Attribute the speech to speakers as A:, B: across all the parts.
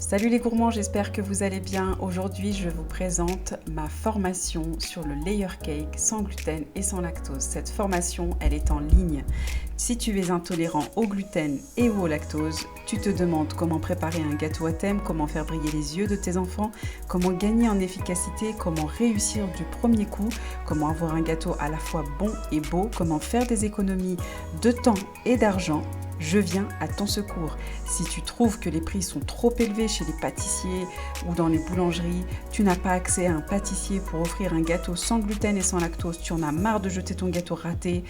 A: Salut les gourmands, j'espère que vous allez bien. Aujourd'hui, je vous présente ma formation sur le layer cake sans gluten et sans lactose. Cette formation, elle est en ligne. Si tu es intolérant au gluten et au lactose, tu te demandes comment préparer un gâteau à thème, comment faire briller les yeux de tes enfants, comment gagner en efficacité, comment réussir du premier coup, comment avoir un gâteau à la fois bon et beau, comment faire des économies de temps et d'argent. Je viens à ton secours. Si tu trouves que les prix sont trop élevés chez les pâtissiers ou dans les boulangeries, tu n'as pas accès à un pâtissier pour offrir un gâteau sans gluten et sans lactose, tu en as marre de jeter ton gâteau raté,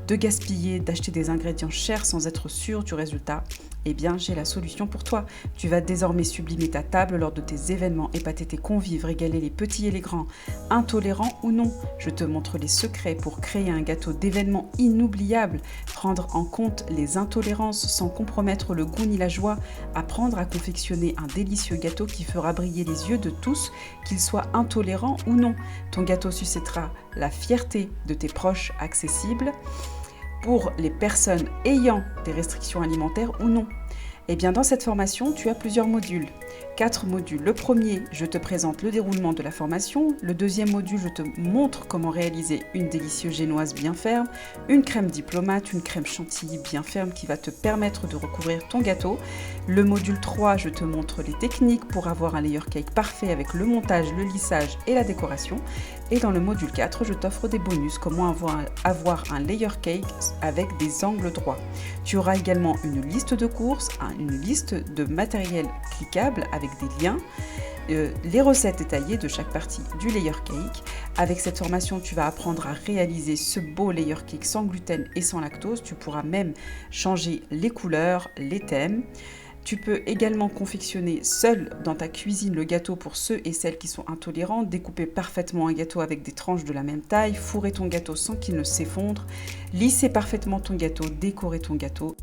A: de gaspiller, d'acheter des ingrédients chers sans être sûr du résultat, eh bien j'ai la solution pour toi. Tu vas désormais sublimer ta table lors de tes événements, épater tes convives, régaler les petits et les grands, intolérants ou non. Je te montre les secrets pour créer un gâteau d'événement inoubliable, prendre en compte les intolérances sans compromettre le goût ni la joie, apprendre à confectionner un délicieux gâteau qui fera briller les yeux de tous, qu'ils soient intolérants ou non. Ton gâteau suscitera la fierté de tes proches accessibles pour les personnes ayant des restrictions alimentaires ou non. Eh bien, dans cette formation, tu as plusieurs modules. 4 modules. Le premier, je te présente le déroulement de la formation. Le deuxième module, je te montre comment réaliser une délicieuse génoise bien ferme, une crème diplomate, une crème chantilly bien ferme qui va te permettre de recouvrir ton gâteau. Le module 3, je te montre les techniques pour avoir un layer cake parfait avec le montage, le lissage et la décoration. Et dans le module 4, je t'offre des bonus, comment avoir un layer cake avec des angles droits. Tu auras également une liste de courses, une liste de matériel cliquable avec des liens, les recettes détaillées de chaque partie du layer cake. Avec cette formation, tu vas apprendre à réaliser ce beau layer cake sans gluten et sans lactose. Tu pourras même changer les couleurs, les thèmes. Tu peux également confectionner seul dans ta cuisine le gâteau pour ceux et celles qui sont intolérants, découper parfaitement un gâteau avec des tranches de la même taille, fourrer ton gâteau sans qu'il ne s'effondre, lisser parfaitement ton gâteau, décorer ton gâteau.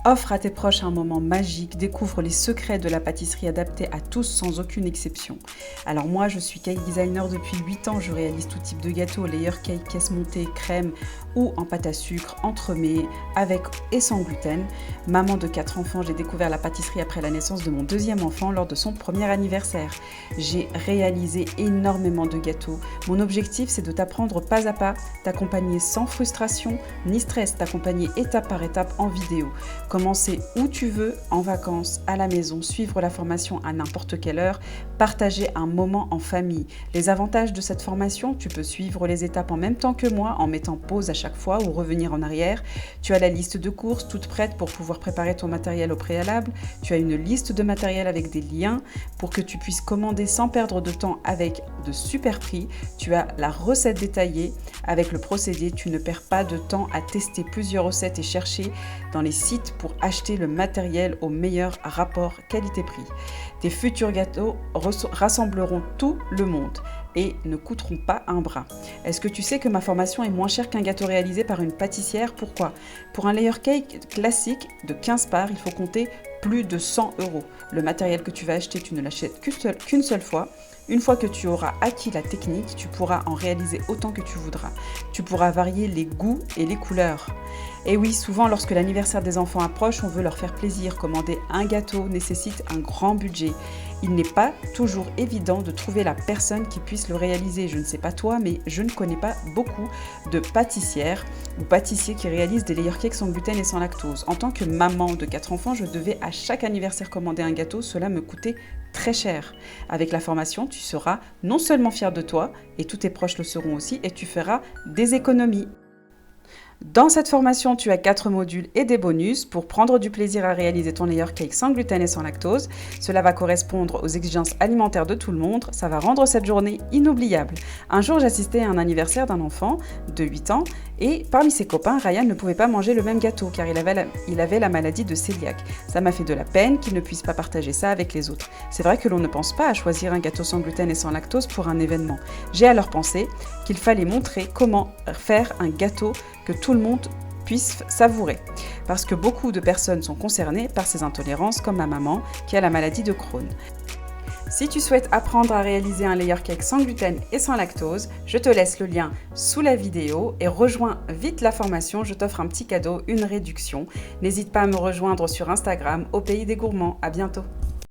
A: Offre à tes proches un moment magique, découvre les secrets de la pâtisserie adaptée à tous sans aucune exception. Alors moi, je suis cake designer depuis 8 ans, je réalise tout type de gâteaux, layer cake, caisse montée, crème ou en pâte à sucre, entremets, avec et sans gluten. Maman de 4 enfants, j'ai découvert la pâtisserie après la naissance de mon deuxième enfant lors de son premier anniversaire. J'ai réalisé énormément de gâteaux. Mon objectif, c'est de t'apprendre pas à pas, t'accompagner sans frustration ni stress, t'accompagner étape par étape en vidéo. Commencer où tu veux, en vacances, à la maison, suivre la formation à n'importe quelle heure, partager un moment en famille. Les avantages de cette formation, tu peux suivre les étapes en même temps que moi en mettant pause à chaque fois ou revenir en arrière. Tu as la liste de courses toute prête pour pouvoir préparer ton matériel au préalable. Tu as une liste de matériel avec des liens pour que tu puisses commander sans perdre de temps avec de super prix. Tu as la recette détaillée avec le procédé. Tu ne perds pas de temps à tester plusieurs recettes et chercher dans les sites pour acheter le matériel au meilleur rapport qualité-prix. Tes futurs gâteaux rassembleront tout le monde et ne coûteront pas un bras. Est-ce que tu sais que ma formation est moins chère qu'un gâteau réalisé par une pâtissière? Pourquoi? Pour un layer cake classique de 15 parts, il faut compter plus de 100 €. Le matériel que tu vas acheter, tu ne l'achètes qu'une seule fois. Une fois que tu auras acquis la technique, tu pourras en réaliser autant que tu voudras. Tu pourras varier les goûts et les couleurs. Et oui, souvent lorsque l'anniversaire des enfants approche, on veut leur faire plaisir. Commander un gâteau nécessite un grand budget. Il n'est pas toujours évident de trouver la personne qui puisse le réaliser. Je ne sais pas toi, mais je ne connais pas beaucoup de pâtissières ou pâtissiers qui réalisent des layer cakes sans gluten et sans lactose. En tant que maman de 4 enfants, je devais à chaque anniversaire commander un gâteau. Cela me coûtait très cher. Avec la formation, tu seras non seulement fier de toi, et tous tes proches le seront aussi, et tu feras des économies. Dans cette formation, tu as 4 modules et des bonus pour prendre du plaisir à réaliser ton layer cake sans gluten et sans lactose. Cela va correspondre aux exigences alimentaires de tout le monde. Ça va rendre cette journée inoubliable. Un jour, j'assistais à un anniversaire d'un enfant de 8 ans et parmi ses copains, Ryan ne pouvait pas manger le même gâteau car il avait la maladie de cœliaque. Ça m'a fait de la peine qu'il ne puisse pas partager ça avec les autres. C'est vrai que l'on ne pense pas à choisir un gâteau sans gluten et sans lactose pour un événement. J'ai alors pensé qu'il fallait montrer comment faire un gâteau que tout le monde puisse savourer. Parce que beaucoup de personnes sont concernées par ces intolérances, comme ma maman qui a la maladie de Crohn. Si tu souhaites apprendre à réaliser un layer cake sans gluten et sans lactose, je te laisse le lien sous la vidéo et rejoins vite la formation, je t'offre un petit cadeau, une réduction. N'hésite pas à me rejoindre sur Instagram, au pays des gourmands. À bientôt.